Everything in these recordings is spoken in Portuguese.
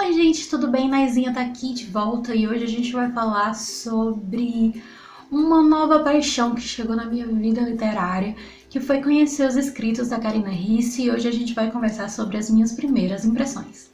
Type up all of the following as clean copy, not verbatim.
Oi gente, tudo bem? Naizinha tá aqui de volta e hoje a gente vai falar sobre uma nova paixão que chegou na minha vida literária, que foi conhecer os escritos da Karina Ricci, e hoje a gente vai conversar sobre as minhas primeiras impressões.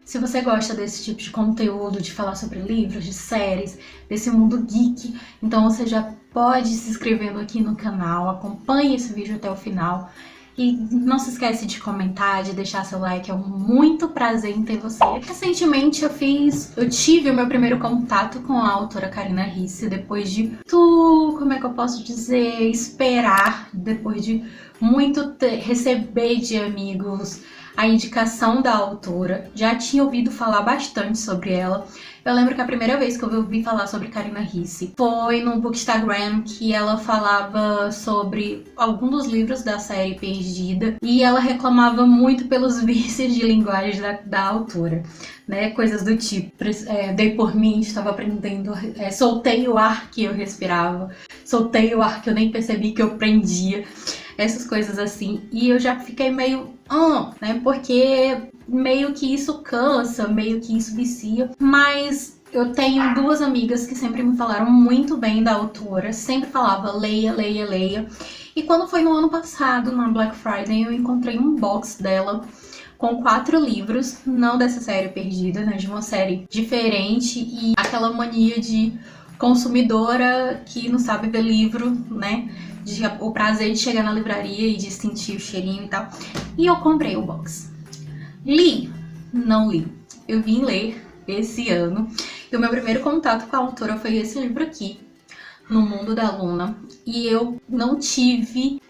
Se você gosta desse tipo de conteúdo, de falar sobre livros, de séries, desse mundo geek, então você já pode ir se inscrevendo aqui no canal, acompanhe esse vídeo até o final. E não se esquece de comentar, de deixar seu like, é um muito prazer em ter você. Recentemente eu tive o meu primeiro contato com a autora Karina Ricci, depois de como é que eu posso dizer, esperar, depois de receber de amigos a indicação da autora. Já tinha ouvido falar bastante sobre ela. Eu lembro que a primeira vez que eu ouvi falar sobre Karina Ricci foi no Bookstagram, que ela falava sobre algum dos livros da série Perdida e ela reclamava muito pelos vícios de linguagem da autora, né? Coisas do tipo, dei por mim, estava aprendendo, soltei o ar que eu respirava, soltei o ar que eu nem percebi que eu prendia, essas coisas assim. E eu já fiquei meio, né? Porque meio que isso cansa, meio que isso vicia, mas eu tenho duas amigas que sempre me falaram muito bem da autora, sempre falava leia, leia, leia. E quando foi no ano passado, na Black Friday, eu encontrei um box dela com 4 livros, não dessa série Perdida, né, de uma série diferente, e aquela mania de consumidora que não sabe ver livro, né, o prazer de chegar na livraria e de sentir o cheirinho e tal. E eu comprei o box. Li? Não li. Eu vim ler esse ano. E o meu primeiro contato com a autora foi esse livro aqui, No Mundo da Luna. E eu não tive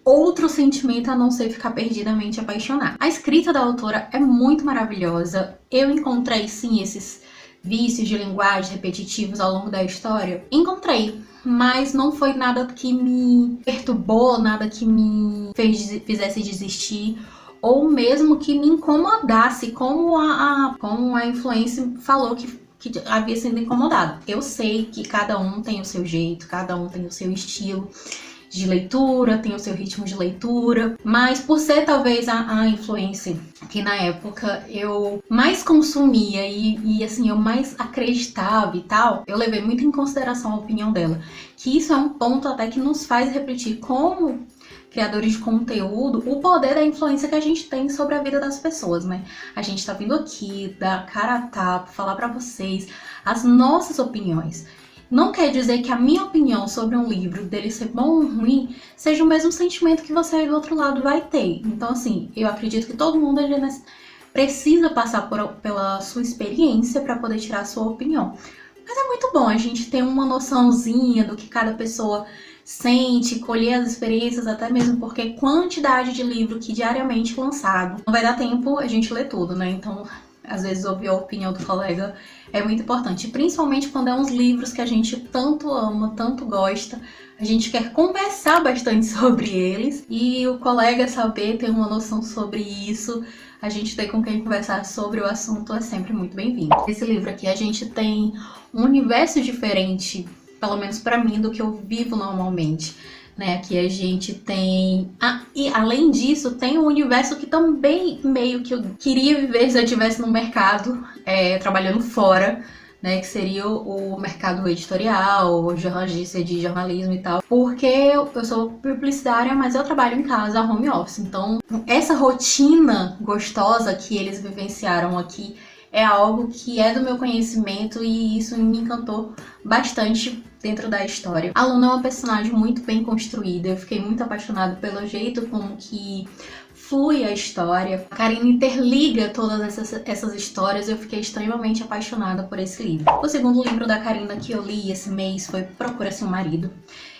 outro sentimento a não ser ficar perdidamente apaixonada. A escrita da autora é muito maravilhosa. Eu encontrei, sim, esses vícios de linguagem repetitivos ao longo da história. Encontrei, mas não foi nada que me perturbou, nada que me fizesse desistir, ou mesmo que me incomodasse, como a influência falou que havia sido incomodado. Eu sei que cada um tem o seu jeito, cada um tem o seu estilo de leitura, tem o seu ritmo de leitura, mas por ser talvez a influência que na época eu mais consumia e assim, eu mais acreditava e tal, eu levei muito em consideração a opinião dela, que isso é um ponto até que nos faz refletir como criadores de conteúdo, o poder da influência que a gente tem sobre a vida das pessoas, né? A gente tá vindo aqui, dar cara a tapa, falar pra vocês as nossas opiniões. Não quer dizer que a minha opinião sobre um livro, dele ser bom ou ruim, seja o mesmo sentimento que você aí do outro lado vai ter. Então, assim, eu acredito que todo mundo precisa passar pela sua experiência para poder tirar a sua opinião. Mas é muito bom a gente ter uma noçãozinha do que cada pessoa sente, colher as experiências, até mesmo porque quantidade de livro que diariamente lançado, não vai dar tempo a gente ler tudo, né? Então, às vezes ouvir a opinião do colega é muito importante, principalmente quando é uns livros que a gente tanto ama, tanto gosta, a gente quer conversar bastante sobre eles e o colega saber ter uma noção sobre isso, a gente ter com quem conversar sobre o assunto é sempre muito bem-vindo. Esse livro aqui a gente tem um universo diferente, pelo menos pra mim, do que eu vivo normalmente, né? Aqui a gente tem... e além disso, tem um universo que também meio que eu queria viver se eu estivesse no mercado, trabalhando fora, né? Que seria o mercado editorial, jornalista de jornalismo e tal. Porque eu sou publicitária, mas eu trabalho em casa, home office. Então, essa rotina gostosa que eles vivenciaram aqui é algo que é do meu conhecimento e isso me encantou bastante dentro da história. A Luna é uma personagem muito bem construída, eu fiquei muito apaixonada pelo jeito como que flui a história. A Karina interliga todas essas histórias e eu fiquei extremamente apaixonada por esse livro. O segundo livro da Karina que eu li esse mês foi Procura-se um Marido.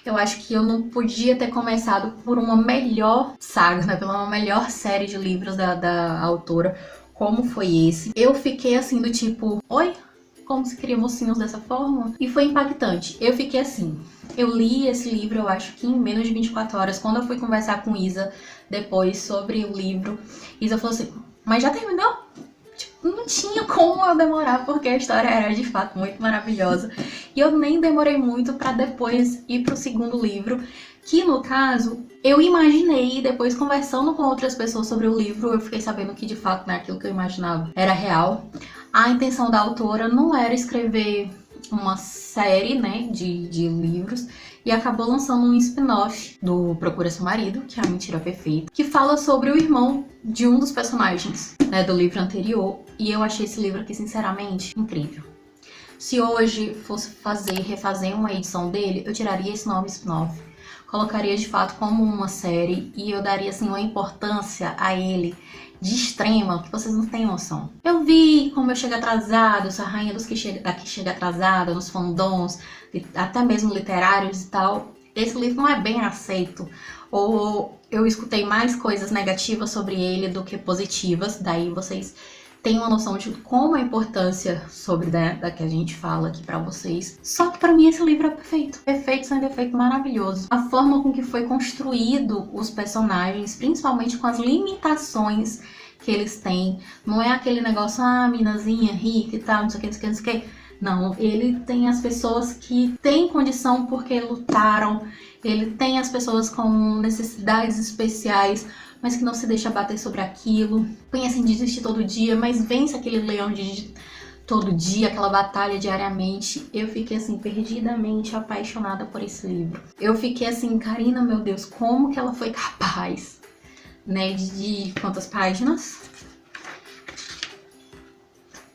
Eu acho que eu não podia ter começado por uma melhor saga, né? Pela uma melhor série de livros da autora, como foi esse. Eu fiquei assim do tipo, oi? Como se cria mocinhos dessa forma? E foi impactante. Eu fiquei assim, eu li esse livro eu acho que em menos de 24 horas, quando eu fui conversar com Isa depois sobre o livro, Isa falou assim, mas já terminou? Tipo, não tinha como eu demorar, porque a história era de fato muito maravilhosa. E eu nem demorei muito pra depois ir pro segundo livro, que no caso, eu imaginei, depois conversando com outras pessoas sobre o livro, eu fiquei sabendo que de fato, né, aquilo que eu imaginava era real. A intenção da autora não era escrever uma série, né, de livros, e acabou lançando um spin-off do Procura Seu Marido, que é a Mentira Perfeita, que fala sobre o irmão de um dos personagens, né, do livro anterior, e eu achei esse livro aqui, sinceramente, incrível. Se hoje fosse refazer uma edição dele, eu tiraria esse nome spin-off, colocaria de fato como uma série, e eu daria assim uma importância a ele de extrema que vocês não têm noção. Eu vi como eu chego atrasada, eu sou a rainha dos que chega atrasada, nos fandoms, até mesmo literários e tal. Esse livro não é bem aceito, ou eu escutei mais coisas negativas sobre ele do que positivas, daí vocês têm uma noção de como a importância sobre da que a gente fala aqui pra vocês. Só que pra mim esse livro é perfeito. Perfeito, sem defeito, maravilhoso. A forma com que foi construído os personagens, principalmente com as limitações que eles têm. Não é aquele negócio, minazinha rica e tal, não sei o que, não sei o que, não sei o que. Não, ele tem as pessoas que têm condição porque lutaram. Ele tem as pessoas com necessidades especiais, mas que não se deixa bater sobre aquilo. Pensa em desistir todo dia, mas vence aquele leão de todo dia, aquela batalha diariamente. Eu fiquei assim, perdidamente apaixonada por esse livro. Eu fiquei assim, Karina, meu Deus, como que ela foi capaz, né, de quantas páginas?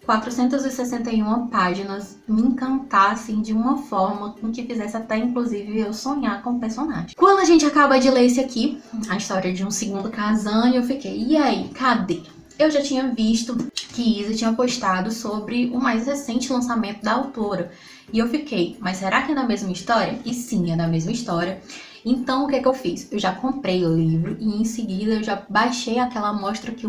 461 páginas, me encantassem de uma forma com que fizesse até, inclusive, eu sonhar com o personagem. Quando a gente acaba de ler esse aqui, a história de um segundo Kazan, eu fiquei, e aí, cadê? Eu já tinha visto que Isa tinha postado sobre o mais recente lançamento da autora. E eu fiquei, mas será que é da mesma história? E sim, é da mesma história. Então, o que é que eu fiz? Eu já comprei o livro e em seguida eu já baixei aquela amostra que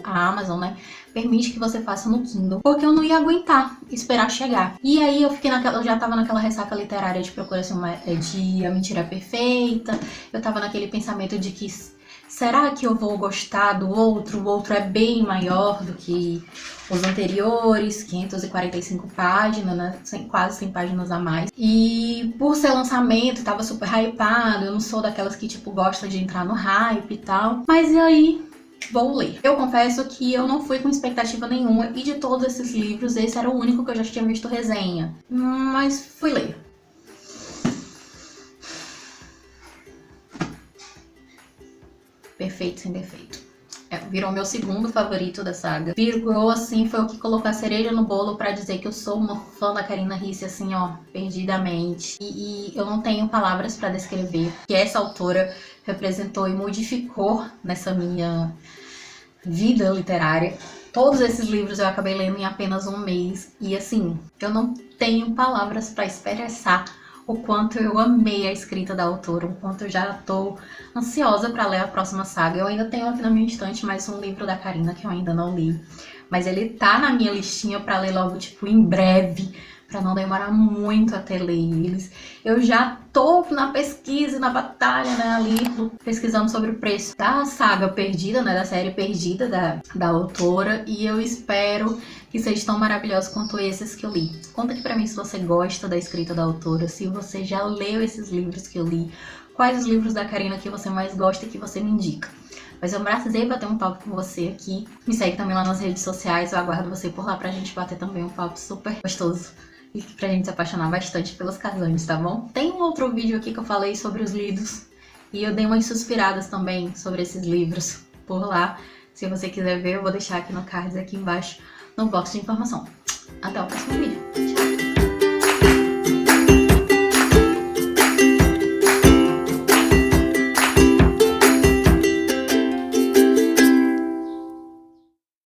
a Amazon, né, permite que você faça no Kindle, porque eu não ia aguentar esperar chegar. E aí eu já tava naquela ressaca literária de procuração de A Mentira Perfeita, eu tava naquele pensamento de que será que eu vou gostar do outro? O outro é bem maior do que os anteriores, 545 páginas, né? Quase 100 páginas a mais. E por ser lançamento, tava super hypado. Eu não sou daquelas que, tipo, gosta de entrar no hype e tal. Mas e aí, vou ler. Eu confesso que eu não fui com expectativa nenhuma. E de todos esses livros, esse era o único que eu já tinha visto resenha. Mas fui ler. Perfeito, sem defeito. Virou meu segundo favorito da saga. Virou, assim, foi o que colocou a cereja no bolo pra dizer que eu sou uma fã da Karina Ricci, assim, ó, perdidamente. E eu não tenho palavras pra descrever que essa autora representou e modificou nessa minha vida literária. Todos esses livros eu acabei lendo em apenas um mês. E, assim, eu não tenho palavras pra expressar o quanto eu amei a escrita da autora, o quanto eu já tô ansiosa pra ler a próxima saga. Eu ainda tenho aqui na minha estante mais um livro da Karina que eu ainda não li, mas ele tá na minha listinha pra ler logo, tipo, em breve, pra não demorar muito até ler eles. Eu já tô na pesquisa, na batalha, né, ali, pesquisando sobre o preço da saga Perdida, né, da série Perdida da autora, e eu espero que seja tão maravilhoso quanto esses que eu li. Conta aqui pra mim se você gosta da escrita da autora, se você já leu esses livros que eu li, quais os livros da Karina que você mais gosta e que você me indica. Vai ser um prazer bater um papo com você aqui. Me segue também lá nas redes sociais, eu aguardo você por lá pra gente bater também um papo super gostoso e pra gente se apaixonar bastante pelos casais, tá bom? Tem um outro vídeo aqui que eu falei sobre os lidos e eu dei umas suspiradas também sobre esses livros por lá. Se você quiser ver, eu vou deixar aqui no card, aqui embaixo, no box de informação. Até o próximo vídeo.